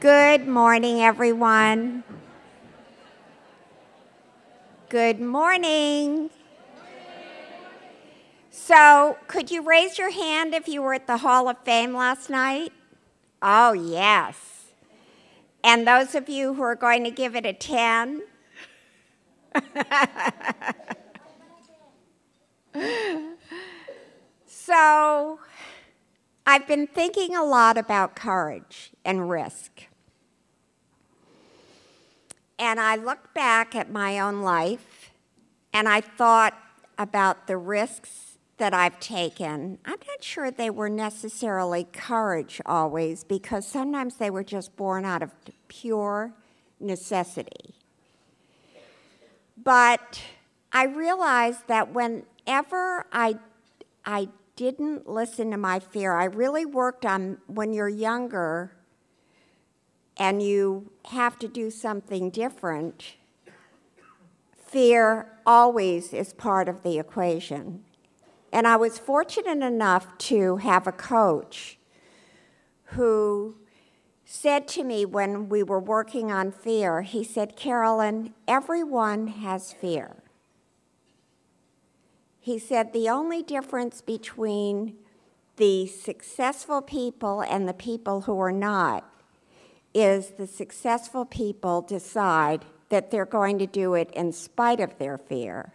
Good morning, everyone. Good morning. So, could you raise your hand if you were at the Hall of Fame last night? Oh, yes. And those of you who are going to give it a 10? So, I've been thinking a lot about courage and risk. And I looked back at my own life, and I thought about the risks that I've taken. I'm not sure they were necessarily courage always, because sometimes they were just born out of pure necessity. But I realized that whenever I didn't listen to my fear, I really worked on, when you're younger and you have to do something different, fear always is part of the equation. And I was fortunate enough to have a coach who said to me when we were working on fear, he said, "Carolyn, everyone has fear." He said, "The only difference between the successful people and the people who are not is the successful people decide that they're going to do it in spite of their fear.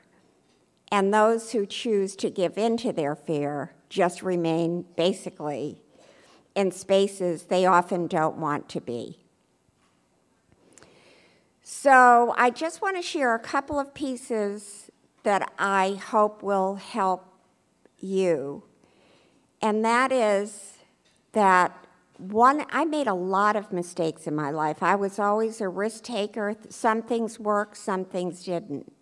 And those who choose to give in to their fear just remain basically in spaces they often don't want to be." So I just want to share a couple of pieces that I hope will help you. And that is that I made a lot of mistakes in my life. I was always a risk taker. Some things worked, some things didn't.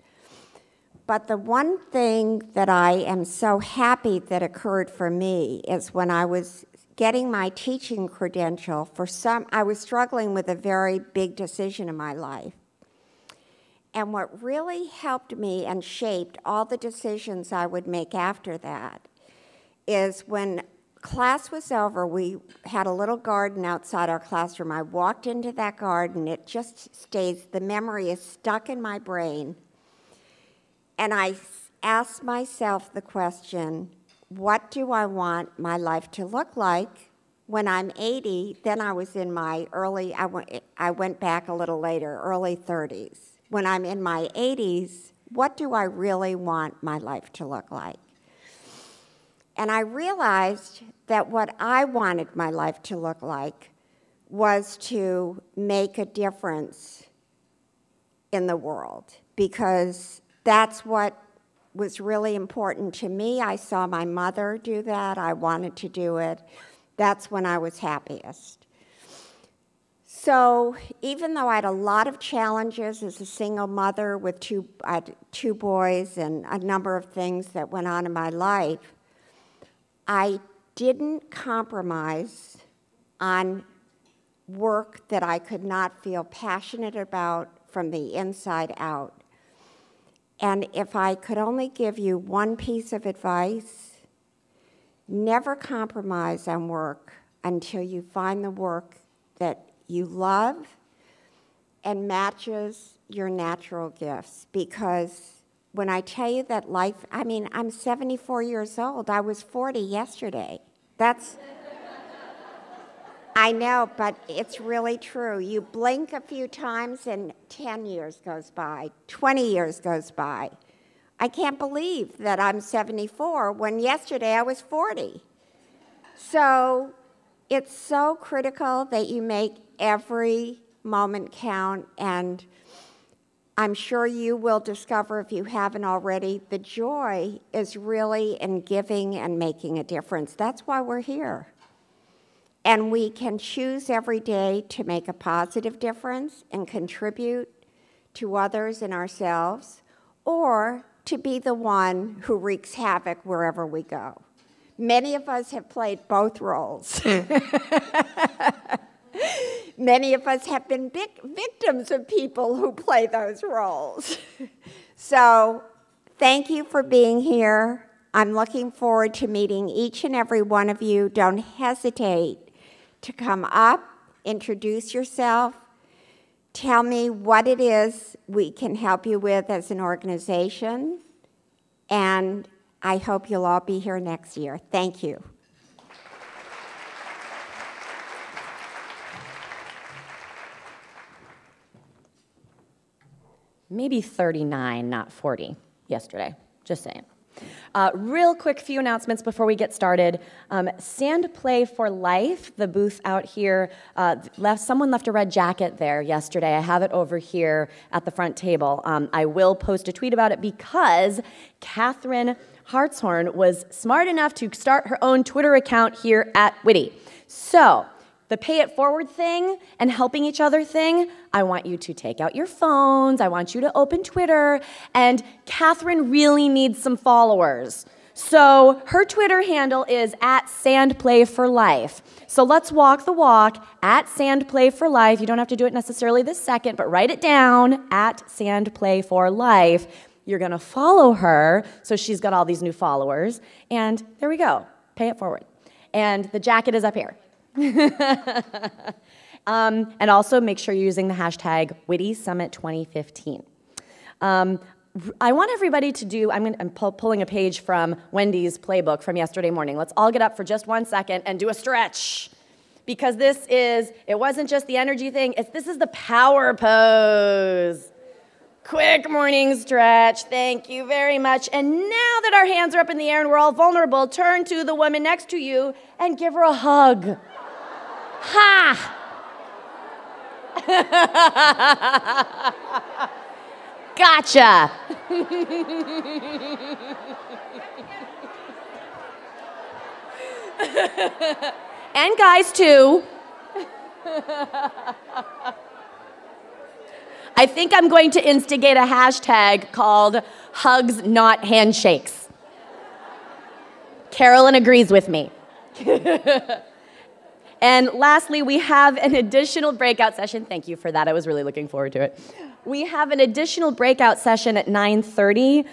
But the one thing that I am so happy that occurred for me is when I was getting my teaching credential, I was struggling with a very big decision in my life. And what really helped me and shaped all the decisions I would make after that is when class was over, we had a little garden outside our classroom. I walked into that garden. It just stays, the memory is stuck in my brain. And I asked myself the question, what do I want my life to look like when I'm 80? Then I was in my I went back a little later, early 30s. When I'm in my 80s, what do I really want my life to look like? And I realized that what I wanted my life to look like was to make a difference in the world, because that's what was really important to me. I saw my mother do that. I wanted to do it. That's when I was happiest. So even though I had a lot of challenges as a single mother with I had two boys and a number of things that went on in my life, I didn't compromise on work that I could not feel passionate about from the inside out. And if I could only give you one piece of advice, never compromise on work until you find the work that you love and matches your natural gifts. Because when I tell you that life, I'm 74 years old. I was 40 yesterday. I know, but it's really true. You blink a few times and 10 years goes by, 20 years goes by. I can't believe that I'm 74 when yesterday I was 40. So it's so critical that you make every moment count, and I'm sure you will discover, if you haven't already, the joy is really in giving and making a difference. That's why we're here. And we can choose every day to make a positive difference and contribute to others and ourselves, or to be the one who wreaks havoc wherever we go. Many of us have played both roles. Many of us have been victims of people who play those roles. So thank you for being here. I'm looking forward to meeting each and every one of you. Don't hesitate to come up introduce yourself, tell me what it is we can help you with as an organization, and I hope you'll all be here next year. Thank you. Maybe 39, not 40 yesterday, just saying. Real quick few announcements before we get started. Sand Play for Life, the booth out here, someone left a red jacket there yesterday. I have it over here at the front table. I will post a tweet about it because Catherine Hartshorn was smart enough to start her own Twitter account here at WITI. So, the pay it forward thing and helping each other thing, I want you to take out your phones, I want you to open Twitter, and Catherine really needs some followers. So her Twitter handle is @SandPlayForLife. So let's walk the walk, @SandPlayForLife. You don't have to do it necessarily this second, but write it down, @SandPlayForLife. You're gonna follow her, so she's got all these new followers, and there we go, pay it forward. And the jacket is up here. And also make sure you're using the hashtag WITI Summit 2015. I want everybody to do, I'm pulling a page from Wendy's playbook from yesterday morning. Let's all get up for just 1 second and do a stretch. Because it wasn't just the energy thing, this is the power pose. Quick morning stretch, thank you very much. And now that our hands are up in the air and we're all vulnerable, turn to the woman next to you and give her a hug. Ha! Gotcha! And guys too. I think I'm going to instigate a hashtag called Hugs Not Handshakes. Carolyn agrees with me. And lastly, we have an additional breakout session. Thank you for that. I was really looking forward to it. We have an additional breakout session at 9:30,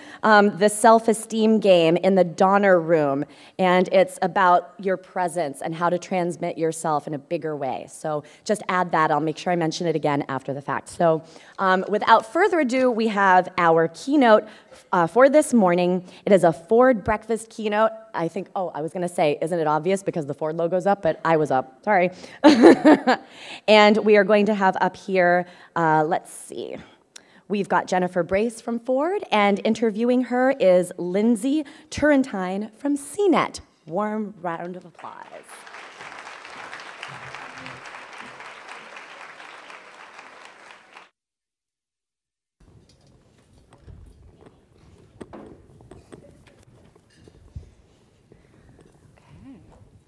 the self-esteem game in the Donner Room. And it's about your presence and how to transmit yourself in a bigger way. So just add that. I'll make sure I mention it again after the fact. So without further ado, we have our keynote for this morning. It is a Ford breakfast keynote. I think, I was going to say, isn't it obvious because the Ford logo's up, but I was up. Sorry. And we are going to have up here, let's see. We've got Jennifer Brace from Ford, and interviewing her is Lindsey Turrentine from CNET. Warm round of applause.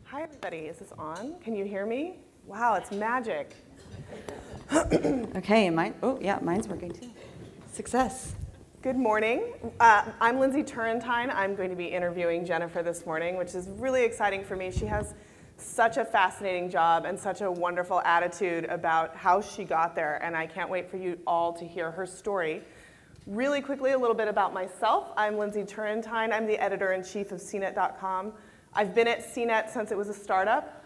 Hi, everybody. Is this on? Can you hear me? Wow, it's magic. Okay, mine's working too. Success. Good morning. I'm Lindsey Turrentine. I'm going to be interviewing Jennifer this morning, which is really exciting for me. She has such a fascinating job and such a wonderful attitude about how she got there, and I can't wait for you all to hear her story. Really quickly, a little bit about myself. I'm Lindsey Turrentine. I'm the editor-in-chief of CNET.com. I've been at CNET since it was a startup.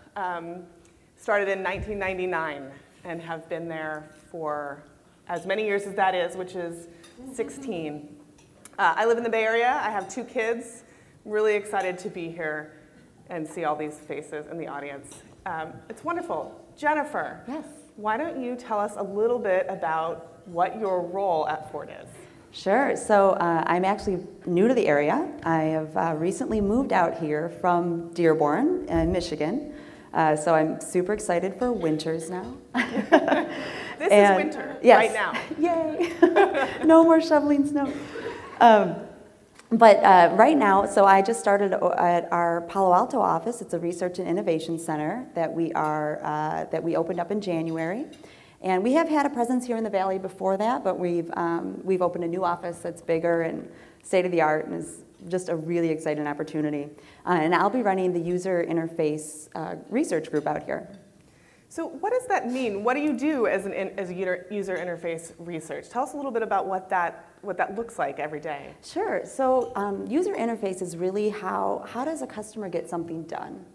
Started in 1999 and have been there for as many years as that is, which is 16. I live in the Bay Area. I have 2 kids. Really excited to be here and see all these faces in the audience. It's wonderful. Jennifer, yes. Why don't you tell us a little bit about what your role at Ford is? Sure. So I'm actually new to the area. I have recently moved out here from Dearborn in Michigan. So I'm super excited for winters now. This is winter right now. Yay. No more shoveling snow. But right now, so I just started at our Palo Alto office. It's a research and innovation center that we opened up in January. And we have had a presence here in the Valley before that, but we've opened a new office that's bigger and state-of-the-art and is just a really exciting opportunity. And I'll be running the user interface research group out here. So what does that mean? What do you do as a user interface research? Tell us a little bit about what that looks like every day. Sure. So user interface is really how does a customer get something done?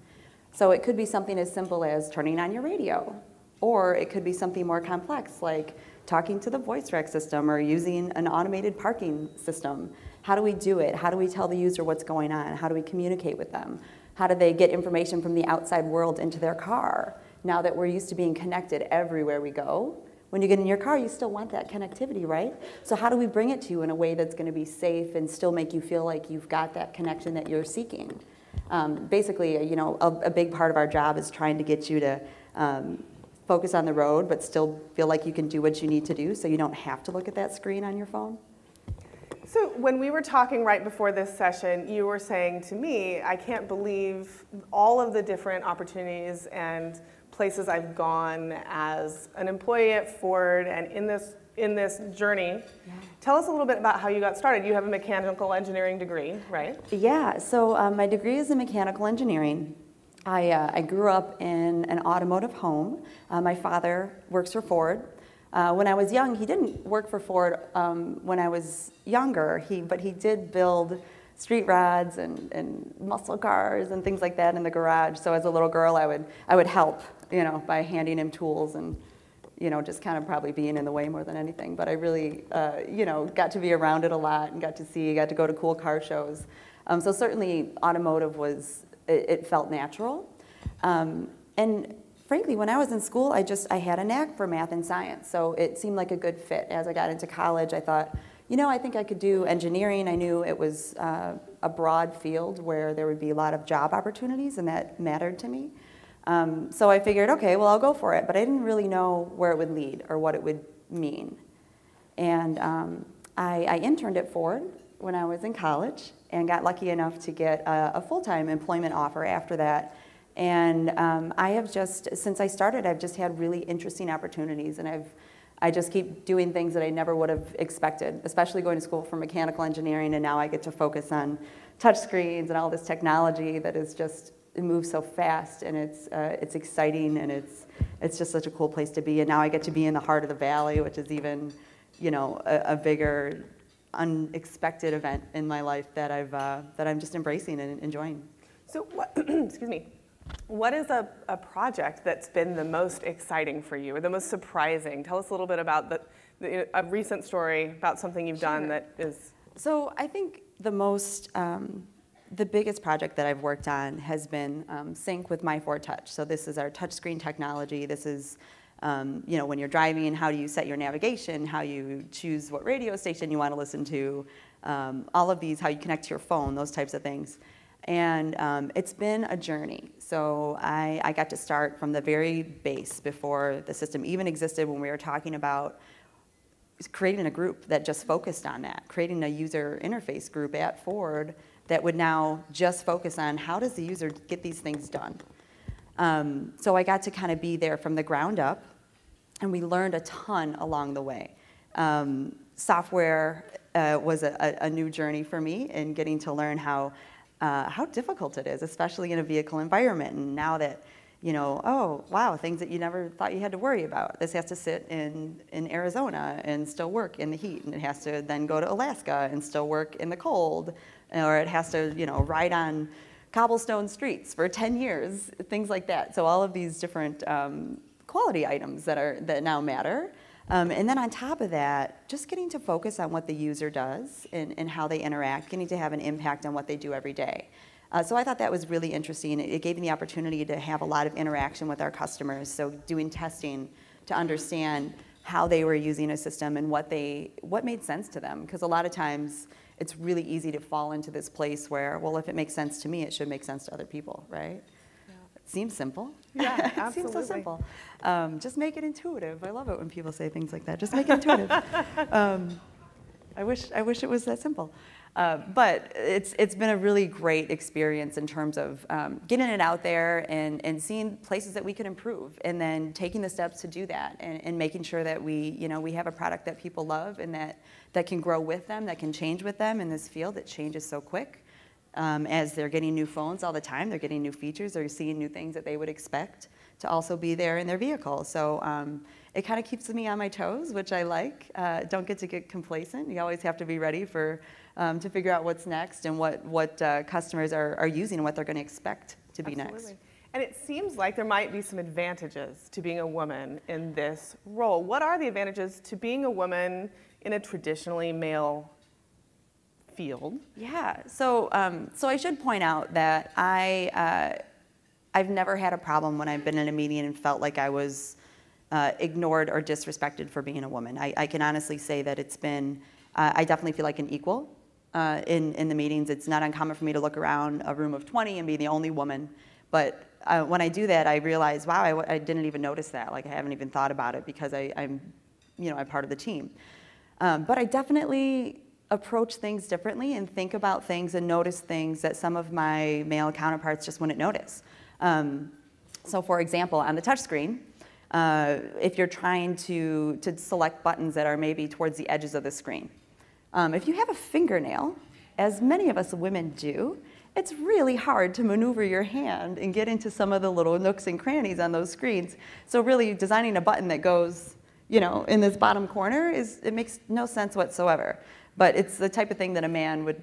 So it could be something as simple as turning on your radio, Or it could be something more complex, like talking to the voice rec system or using an automated parking system. How do we do it? How do we tell the user what's going on? How do we communicate with them? How do they get information from the outside world into their car? Now that we're used to being connected everywhere we go, when you get in your car, you still want that connectivity, right? So how do we bring it to you in a way that's going to be safe and still make you feel like you've got that connection that you're seeking? Basically, you know, a big part of our job is trying to get you to focus on the road, but still feel like you can do what you need to do so you don't have to look at that screen on your phone. So when we were talking right before this session, you were saying to me, I can't believe all of the different opportunities and places I've gone as an employee at Ford and in this journey. Yeah. Tell us a little bit about how you got started. You have a mechanical engineering degree, right? Yeah, so my degree is in mechanical engineering. I grew up in an automotive home. My father works for Ford. When I was young, he didn't work for Ford when I was younger, but he did build street rods and muscle cars and things like that in the garage. So as a little girl, I would help, you know, by handing him tools and, you know, just kind of probably being in the way more than anything. But I really, you know, got to be around it a lot and got to go to cool car shows. So certainly automotive it felt natural. And frankly, when I was in school, I had a knack for math and science, so it seemed like a good fit. As I got into college, I thought, you know, I think I could do engineering. I knew it was a broad field where there would be a lot of job opportunities, and that mattered to me. So I figured, okay, well, I'll go for it, but I didn't really know where it would lead or what it would mean. And I interned at Ford when I was in college and got lucky enough to get a full-time employment offer after that. And I have just, since I started, I've just had really interesting opportunities, and I just keep doing things that I never would have expected, especially going to school for mechanical engineering, and now I get to focus on touch screens and all this technology that is just, it moves so fast, and it's exciting, and it's just such a cool place to be. And now I get to be in the heart of the valley, which is even, you know, a bigger, unexpected event in my life that I'm just embracing and enjoying. So what, excuse me. What is a project that's been the most exciting for you or the most surprising? Tell us a little bit about a recent story about something you've done that is... So I think the biggest project that I've worked on has been Sync with My Ford Touch. So this is our touchscreen technology. This is, you know, when you're driving, how do you set your navigation, how you choose what radio station you want to listen to, all of these, how you connect to your phone, those types of things. And it's been a journey. So I got to start from the very base before the system even existed, when we were talking about creating a group that just focused on that, creating a user interface group at Ford that would now just focus on how does the user get these things done. So I got to kind of be there from the ground up, and we learned a ton along the way. Software was a new journey for me in getting to learn how difficult it is, especially in a vehicle environment. And now that, you know, oh, wow, things that you never thought you had to worry about. This has to sit in Arizona and still work in the heat, and it has to then go to Alaska and still work in the cold, or it has to, you know, ride on cobblestone streets for 10 years, things like that. So all of these different quality items that now matter. And then on top of that, just getting to focus on what the user does and how they interact, getting to have an impact on what they do every day. So I thought that was really interesting. It gave me the opportunity to have a lot of interaction with our customers, so doing testing to understand how they were using a system and what made sense to them. Because a lot of times, it's really easy to fall into this place where, well, if it makes sense to me, it should make sense to other people, right? Seems simple. Yeah, absolutely. Seems so simple. Just make it intuitive. I love it when people say things like that. Just make it intuitive. I wish it was that simple. But it's been a really great experience in terms of getting it out there and seeing places that we could improve, and then taking the steps to do that, and making sure that we have a product that people love and that can grow with them, that can change with them in this field that changes so quick. As they're getting new phones all the time, they're getting new features, they're seeing new things that they would expect to also be there in their vehicle. So it kind of keeps me on my toes, which I like. Don't get complacent. You always have to be ready to figure out what's next and what customers are using and what they're going to expect to be next. And it seems like there might be some advantages to being a woman in this role. What are the advantages to being a woman in a traditionally male field? Yeah, so I should point out that I've never had a problem when I've been in a meeting and felt like I was ignored or disrespected for being a woman. I can honestly say that it's been, I definitely feel like an equal in the meetings. It's not uncommon for me to look around a room of 20 and be the only woman, but when I do that, I realize, wow, I didn't even notice that. Like, I haven't even thought about it because I'm part of the team. But I definitely approach things differently and think about things and notice things that some of my male counterparts just wouldn't notice. So for example, on the touchscreen, if you're trying to select buttons that are maybe towards the edges of the screen, if you have a fingernail, as many of us women do, it's really hard to maneuver your hand and get into some of the little nooks and crannies on those screens. So really designing a button that goes, in this bottom corner, it makes no sense whatsoever. But it's the type of thing that a man would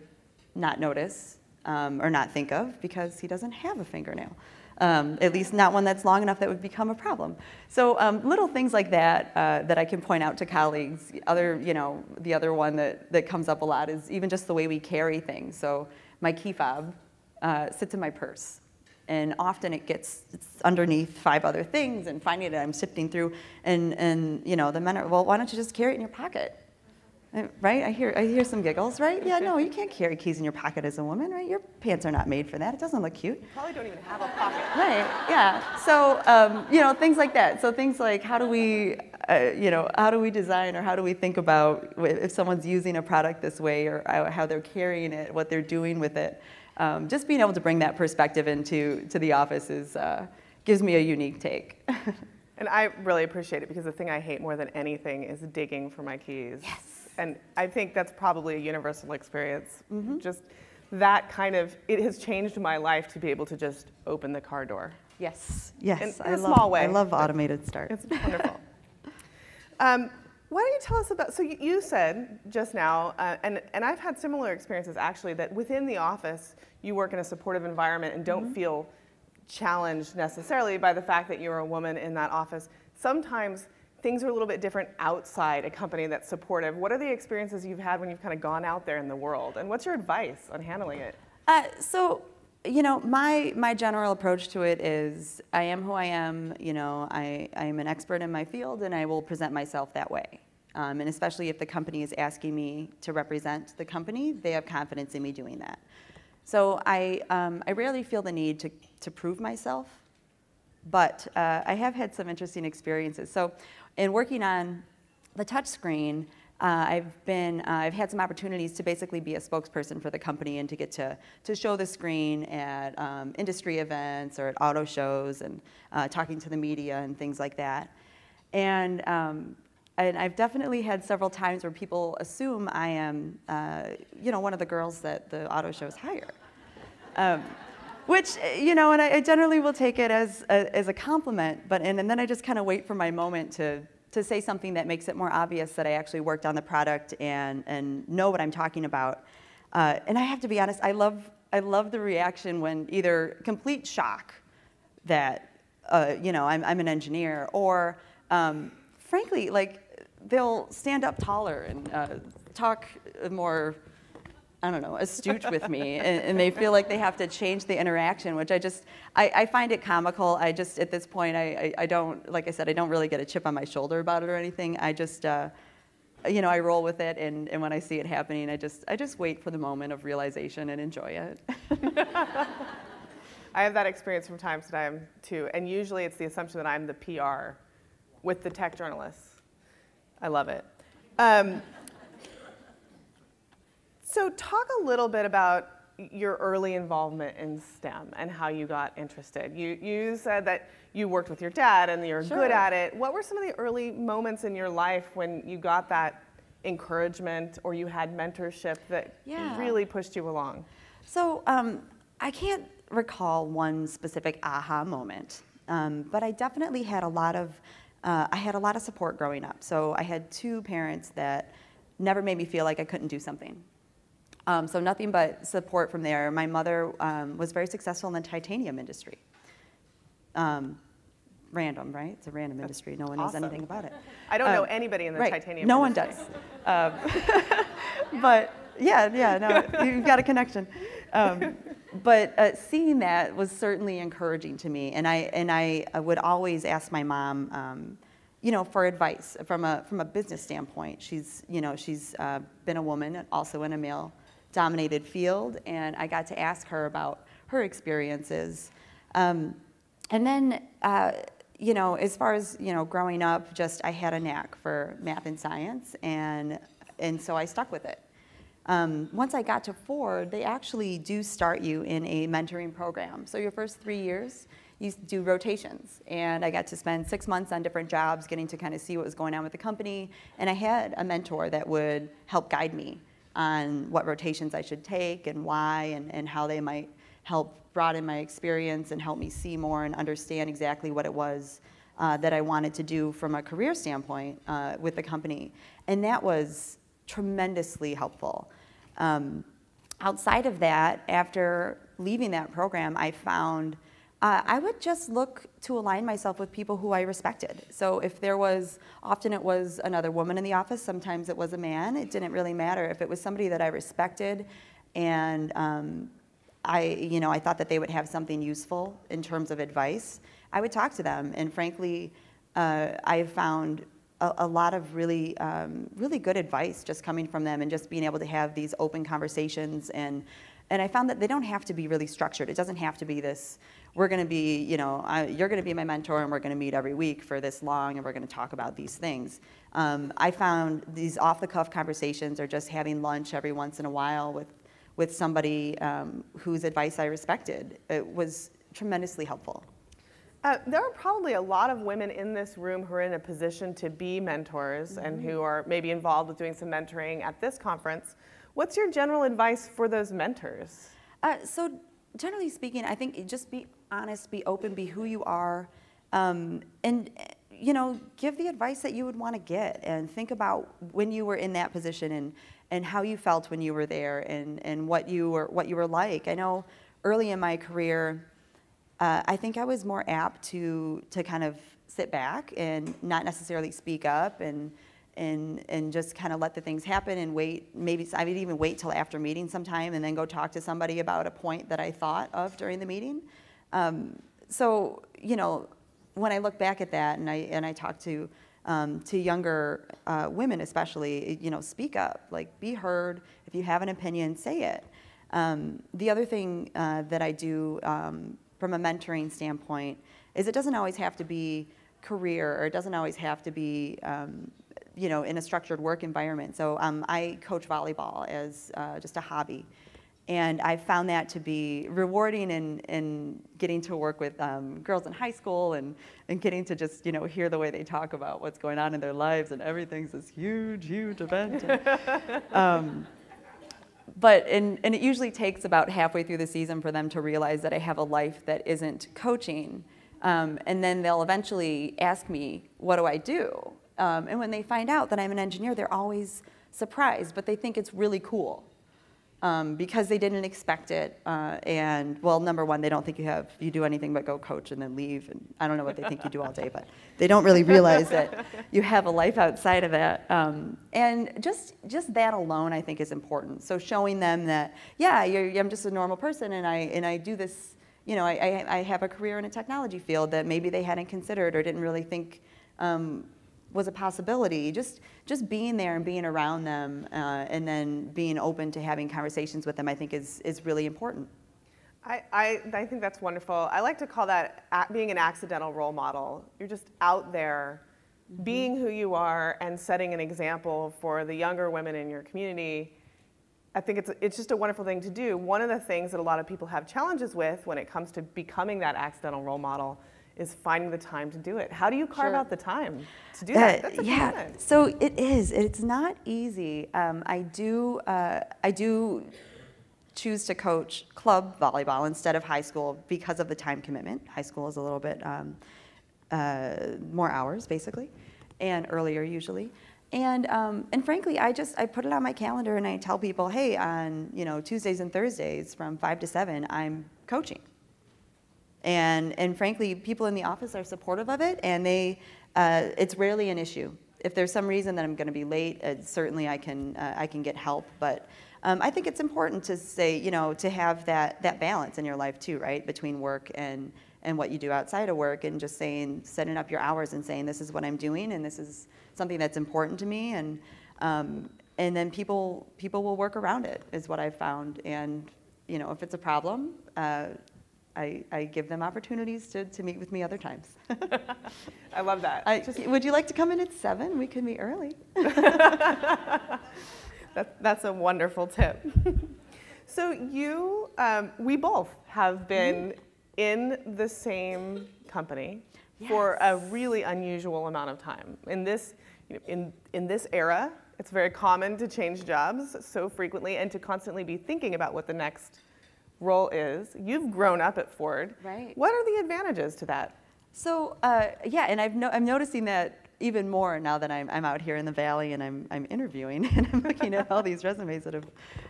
not notice or not think of because he doesn't have a fingernail. At least not one that's long enough that would become a problem. So little things like that that I can point out to colleagues. The other one that comes up a lot is even just the way we carry things. So my key fob sits in my purse. And often it's underneath 5 other things, and finding it, I'm sifting through, and the men are, well, why don't you just carry it in your pocket? Right? I hear some giggles, right? Yeah, no, you can't carry keys in your pocket as a woman, right? Your pants are not made for that. It doesn't look cute. You probably don't even have a pocket. Right, yeah. So, things like that. So things like how do we design, or how do we think about if someone's using a product this way, or how they're carrying it, what they're doing with it. Just being able to bring that perspective into the office gives me a unique take. And I really appreciate it, because the thing I hate more than anything is digging for my keys. Yes. And I think that's probably a universal experience. Mm-hmm. Just that it has changed my life to be able to just open the car door. Yes. In a small way. I love automated start. It's wonderful. Why don't you tell us about, so you said just now, and I've had similar experiences actually, that within the office you work in a supportive environment and don't feel challenged necessarily by the fact that you're a woman in that office. Sometimes things are a little bit different outside a company that's supportive. What are the experiences you've had when you've kind of gone out there in the world? And what's your advice on handling it? My general approach to it is I am who I am. I am an expert in my field, and I will present myself that way. And especially if the company is asking me to represent the company, they have confidence in me doing that. So I rarely feel the need to prove myself, but I have had some interesting experiences. So in working on the touch screen, I've had some opportunities to basically be a spokesperson for the company and to get to show the screen at industry events or at auto shows, and talking to the media and things like that. And I've definitely had several times where people assume I am, one of the girls that the auto shows hire. Which, and I generally will take it as a compliment, and then I just kind of wait for my moment to say something that makes it more obvious that I actually worked on the product and know what I'm talking about. And I have to be honest, I love the reaction when either complete shock that, I'm an engineer, or frankly, like, they'll stand up taller and talk more, astute with me, and they feel like they have to change the interaction, which I find it comical. At this point, I don't, like I said, I don't really get a chip on my shoulder about it or anything. I just, I roll with it, and when I see it happening, I just wait for the moment of realization and enjoy it. I have that experience from time to time, too, and usually it's the assumption that I'm the PR with the tech journalists. I love it. So talk a little bit about your early involvement in STEM and how you got interested. You said that you worked with your dad and you're good at it. What were some of the early moments in your life when you got that encouragement or you had mentorship that really pushed you along? So I can't recall one specific aha moment, but I definitely had a lot of support growing up. So I had 2 parents that never made me feel like I couldn't do something. So nothing but support from there. My mother was very successful in the titanium industry. Random, right? It's a random industry. No one knows awesome. anything about it. I don't know anybody in the right. titanium No industry. one does. But yeah, no, you've got a connection. But seeing that was certainly encouraging to me, and I would always ask my mom, for advice from a business standpoint. She's been a woman, also in a male-dominated field, and I got to ask her about her experiences. And then, as far as growing up, I had a knack for math and science, and so I stuck with it. Once I got to Ford, they actually do start you in a mentoring program. So your first 3 years, you do rotations. And I got to spend 6 months on different jobs, getting to kind of see what was going on with the company. And I had a mentor that would help guide me on what rotations I should take and why, and how they might help broaden my experience and help me see more and understand exactly what it was that I wanted to do from a career standpoint with the company. And that was tremendously helpful. Outside of that, after leaving that program, I found I would just look to align myself with people who I respected. So if there was, often it was another woman in the office, sometimes it was a man, it didn't really matter. If it was somebody that I respected and I thought that they would have something useful in terms of advice, I would talk to them. And frankly, I found a lot of really good advice just coming from them, and just being able to have these open conversations. And I found that they don't have to be really structured. It doesn't have to be this, we're going to be, you're going to be my mentor and we're going to meet every week for this long and we're going to talk about these things. I found these off-the-cuff conversations, or just having lunch every once in a while with somebody whose advice I respected, it was tremendously helpful. There are probably a lot of women in this room who are in a position to be mentors and who are maybe involved with doing some mentoring at this conference. What's your general advice for those mentors? So generally speaking, I think just be honest, be open, be who you are, and give the advice that you would want to get, and think about when you were in that position and how you felt when you were there, and what you were like. I know early in my career, I think I was more apt to kind of sit back and not necessarily speak up, and just kind of let the things happen and wait. Maybe I would even wait till after meeting sometime and then go talk to somebody about a point that I thought of during the meeting. So when I look back at that and I talk to younger women especially, speak up, like be heard. If you have an opinion, say it. The other thing that I do from a mentoring standpoint is it doesn't always have to be career, or it doesn't always have to be in a structured work environment. So I coach volleyball as just a hobby. And I found that to be rewarding in getting to work with girls in high school and getting to just hear the way they talk about what's going on in their lives, and everything's this huge, huge event. But it usually takes about halfway through the season for them to realize that I have a life that isn't coaching. And then they'll eventually ask me, what do I do? And when they find out that I'm an engineer, they're always surprised, but they think it's really cool. Because they didn't expect it, and well, number one, they don't think you do anything but go coach and then leave, and I don't know what they think you do all day, but they don't really realize that you have a life outside of that. And just that alone, I think, is important. So showing them that, yeah, I'm just a normal person, and I do this. I have a career in a technology field that maybe they hadn't considered or didn't really think was a possibility. Just being there and being around them, and then being open to having conversations with them, I think is really important. I think that's wonderful. I like to call that being an accidental role model. You're just out there being who you are and setting an example for the younger women in your community. I think it's just a wonderful thing to do. One of the things that a lot of people have challenges with when it comes to becoming that accidental role model is finding the time to do it. How do you carve out the time to do that? That's a commitment. So it is. It's not easy. I do choose to coach club volleyball instead of high school because of the time commitment. High school is a little bit more hours, basically, and earlier usually. And frankly, I put it on my calendar and I tell people, hey, on Tuesdays and Thursdays from 5 to 7, I'm coaching. And frankly, people in the office are supportive of it, and it's rarely an issue. If there's some reason that I'm going to be late, certainly I can get help. But I think it's important to say, to have that balance in your life too, right, between work and what you do outside of work, and just setting up your hours and saying, this is what I'm doing, and this is something that's important to me, and then people will work around it, is what I've found. And if it's a problem, I give them opportunities to meet with me other times. I love that. Would you like to come in at 7? We can meet early. That's a wonderful tip. So we both have been in the same company for a really unusual amount of time. In this era, it's very common to change jobs so frequently and to constantly be thinking about what the next role is. You've grown up at Ford. Right. What are the advantages to that? So and I'm noticing that even more now that I'm out here in the Valley and I'm interviewing and I'm looking at all these resumes that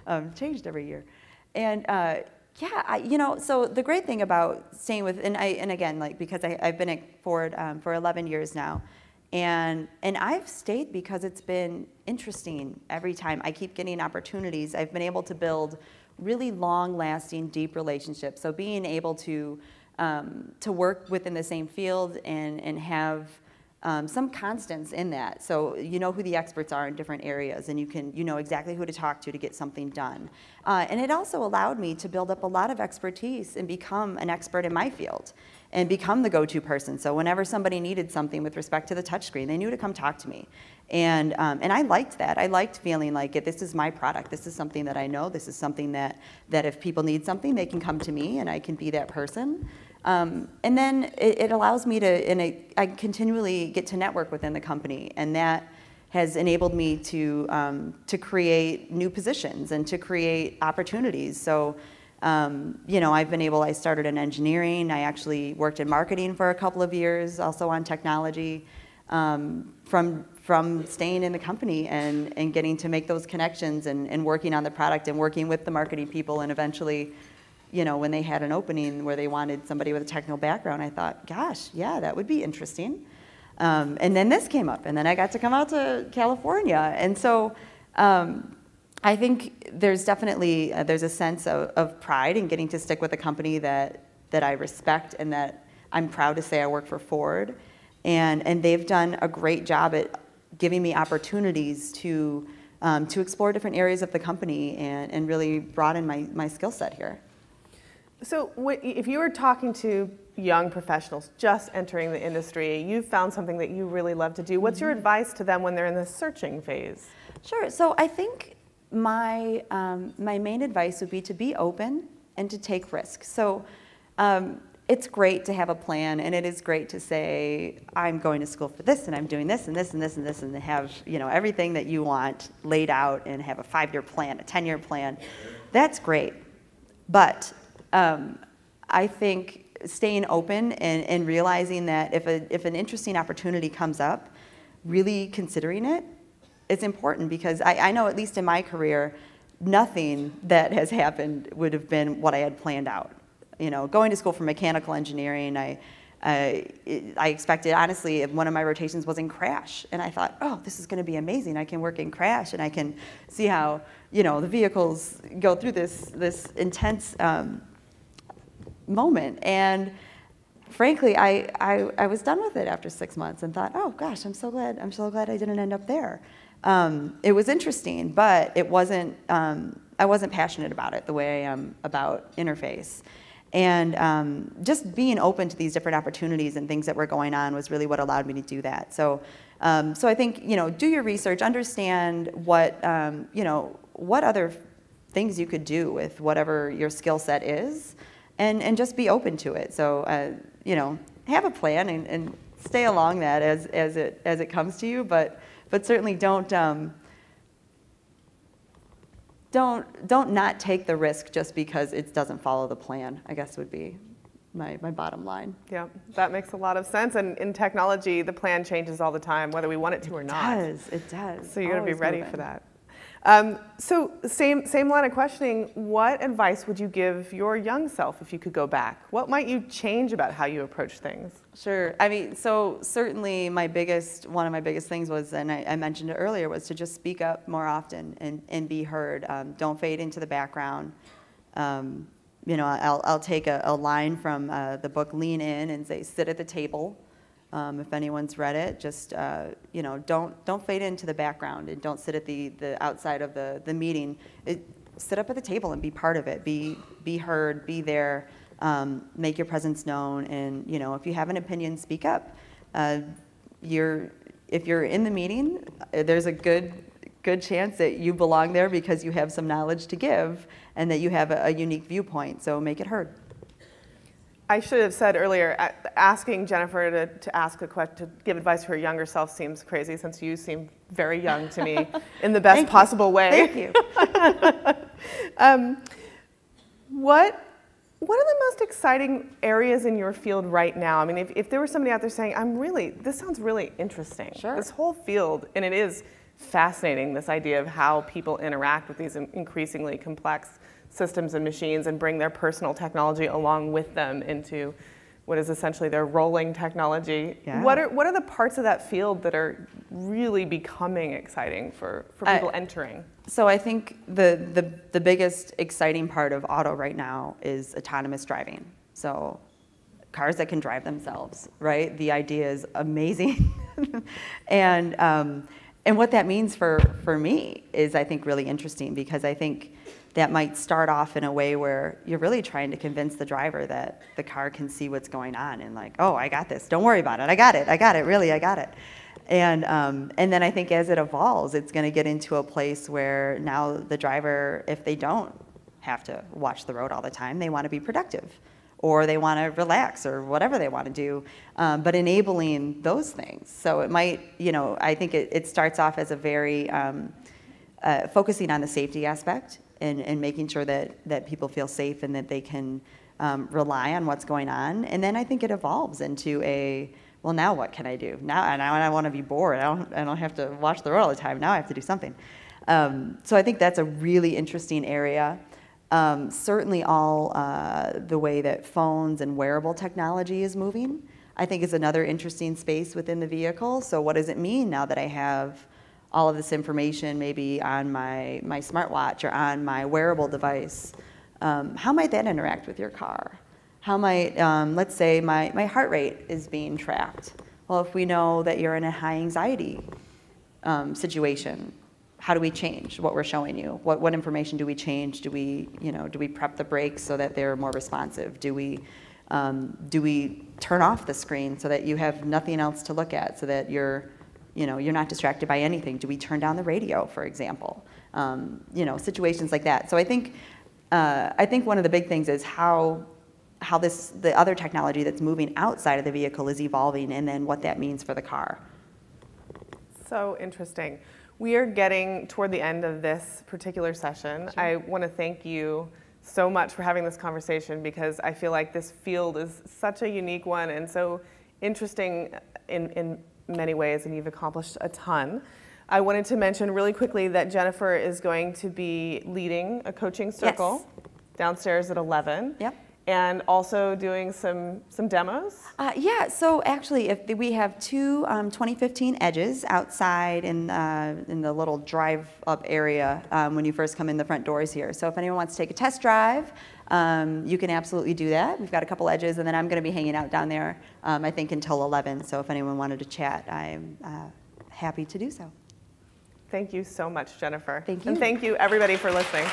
have changed every year. And so the great thing about staying with, and again, because I've been at Ford for 11 years now, and I've stayed because it's been interesting every time. I keep getting opportunities. I've been able to build really long-lasting, deep relationships. So being able to work within the same field and have some constants in that. So you know who the experts are in different areas, and you know exactly who to talk to get something done. And it also allowed me to build up a lot of expertise and become an expert in my field and become the go-to person. So whenever somebody needed something with respect to the touchscreen, they knew to come talk to me. And I liked that. I liked feeling like this is my product. This is something that I know. This is something that if people need something, they can come to me and I can be that person. And then it allows me I continually get to network within the company, and that has enabled me to create new positions and to create opportunities. So, I started in engineering. I actually worked in marketing for a couple of years, also on technology, from staying in the company and getting to make those connections and working on the product and working with the marketing people, and eventually, when they had an opening where they wanted somebody with a technical background, I thought, gosh, yeah, that would be interesting. And then this came up, and then I got to come out to California. And so I think there's definitely, there's a sense of pride in getting to stick with a company that I respect and that I'm proud to say I work for Ford. And they've done a great job at giving me opportunities to explore different areas of the company and really broaden my skill set here. So if you were talking to young professionals just entering the industry, you found something that you really love to do. What's your advice to them when they're in the searching phase? Sure. So I think my main advice would be to be open and to take risks. So it's great to have a plan, and it is great to say, I'm going to school for this, and I'm doing this, and this, and this, and this, and have everything that you want laid out and have a 5-year plan, a 10-year plan. That's great. But I think staying open and realizing that if an interesting opportunity comes up, really considering it, it's important, because I know, at least in my career, nothing that has happened would have been what I had planned out. Going to school for mechanical engineering, I expected, honestly, one of my rotations was in crash, and I thought, oh, this is going to be amazing. I can work in crash, and I can see how the vehicles go through this intense moment. And frankly, I was done with it after 6 months and thought, oh gosh, I'm so glad I didn't end up there. It was interesting, but it wasn't. I wasn't passionate about it the way I am about interface. And just being open to these different opportunities and things that were going on was really what allowed me to do that. So I think, do your research, understand what other things you could do with whatever your skill set is, and just be open to it. So, have a plan and stay along that as it comes to you, but certainly don't not take the risk just because it doesn't follow the plan, I guess would be my bottom line. Yeah, that makes a lot of sense. And in technology, the plan changes all the time, whether we want it to or not. It does. So you got to be ready for that. So same line of questioning, what advice would you give your young self if you could go back? What might you change about how you approach things? Sure. I mean, so certainly one of my biggest things was, and I mentioned it earlier, was to just speak up more often and be heard. Don't fade into the background. You know, I'll take a line from the book Lean In and say, sit at the table. If anyone's read it, just you know, don't fade into the background and don't sit at the outside of the meeting. Sit up at the table and be part of it. Be heard. Be there. Make your presence known. And you know, if you have an opinion, speak up. If you're in the meeting, there's a good chance that you belong there because you have some knowledge to give and that you have a unique viewpoint. So make it heard. I should have said earlier, asking Jennifer to ask a question, to give advice to her younger self seems crazy, since you seem very young to me in the best possible way. Thank you. What are the most exciting areas in your field right now? I mean, if there was somebody out there saying, this sounds really interesting. Sure. This whole field, and it is fascinating, this idea of how people interact with these increasingly complex systems and machines and bring their personal technology along with them into what is essentially their rolling technology. Yeah. What are the parts of that field that are really becoming exciting for people entering? So I think the biggest exciting part of auto right now is autonomous driving. So cars that can drive themselves, right? The idea is amazing. And what that means for me is, I think, really interesting, because I think that might start off in a way where you're really trying to convince the driver that the car can see what's going on and like, oh, I got this, don't worry about it, I got it, really, I got it. And then I think as it evolves, it's going to get into a place where now the driver, if they don't have to watch the road all the time, they want to be productive, or they want to relax, or whatever they want to do, but enabling those things. So it might, you know, I think it starts off as a very focusing on the safety aspect and making sure that people feel safe and that they can rely on what's going on. And then I think it evolves into well, now what can I do? Now I want to be bored. I don't have to watch the road all the time. Now I have to do something. So I think that's a really interesting area. Certainly all the way that phones and wearable technology is moving, I think, is another interesting space within the vehicle. So what does it mean now that I have all of this information maybe on my smartwatch or on my wearable device? How might that interact with your car? How might, let's say my heart rate is being tracked. Well, if we know that you're in a high anxiety situation, how do we change what we're showing you? What information do we change? Do we prep the brakes so that they're more responsive? Do we turn off the screen so that you have nothing else to look at, so that you're not distracted by anything? Do we turn down the radio, for example? Situations like that. So I think one of the big things is how the other technology that's moving outside of the vehicle is evolving, and then what that means for the car. So interesting. We are getting toward the end of this particular session. Sure. I want to thank you so much for having this conversation, because I feel like this field is such a unique one and so interesting in many ways, and you've accomplished a ton. I wanted to mention really quickly that Jennifer is going to be leading a coaching circle downstairs at 11. Yep. And also doing some demos? Yeah, so actually we have two 2015 Edges outside in the little drive-up area when you first come in the front doors here. So if anyone wants to take a test drive, you can absolutely do that. We've got a couple Edges, and then I'm going to be hanging out down there, I think, until 11. So if anyone wanted to chat, I'm happy to do so. Thank you so much, Jennifer. Thank you. And thank you, everybody, for listening.